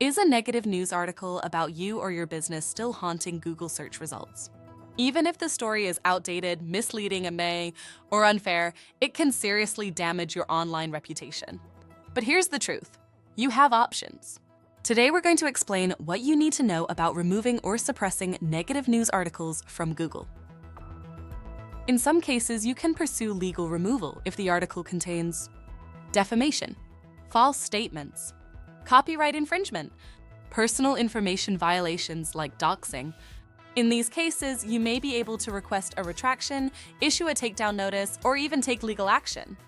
Is a negative news article about you or your business still haunting Google search results? Even if the story is outdated, misleading, or unfair, it can seriously damage your online reputation. But here's the truth. You have options. Today we're going to explain what you need to know about removing or suppressing negative news articles from Google. In some cases, you can pursue legal removal if the article contains defamation, false statements, copyright infringement, personal information violations like doxing. In these cases, you may be able to request a retraction, issue a takedown notice, or even take legal action.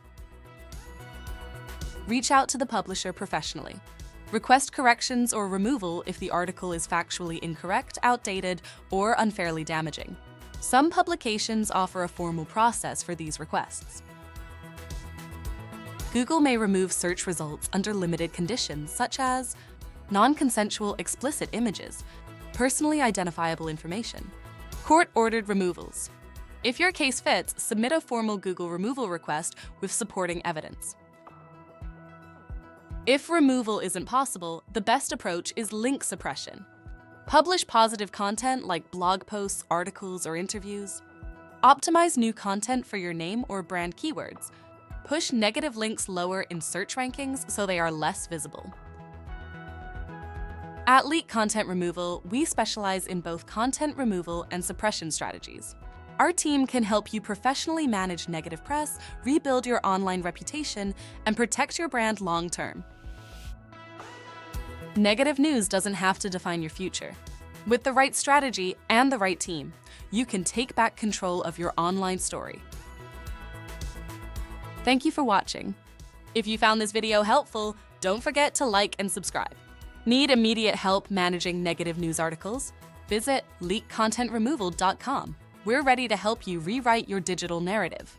Reach out to the publisher professionally. Request corrections or removal if the article is factually incorrect, outdated, or unfairly damaging. Some publications offer a formal process for these requests. Google may remove search results under limited conditions, such as non-consensual explicit images, personally identifiable information, court-ordered removals. If your case fits, submit a formal Google removal request with supporting evidence. If removal isn't possible, the best approach is link suppression. Publish positive content like blog posts, articles, or interviews. Optimize new content for your name or brand keywords. Push negative links lower in search rankings so they are less visible. At Leak Content Removal, we specialize in both content removal and suppression strategies. Our team can help you professionally manage negative press, rebuild your online reputation, and protect your brand long-term. Negative news doesn't have to define your future. With the right strategy and the right team, you can take back control of your online story. Thank you for watching. If you found this video helpful, don't forget to like and subscribe. Need immediate help managing negative news articles? Visit leakcontentremoval.com. We're ready to help you rewrite your digital narrative.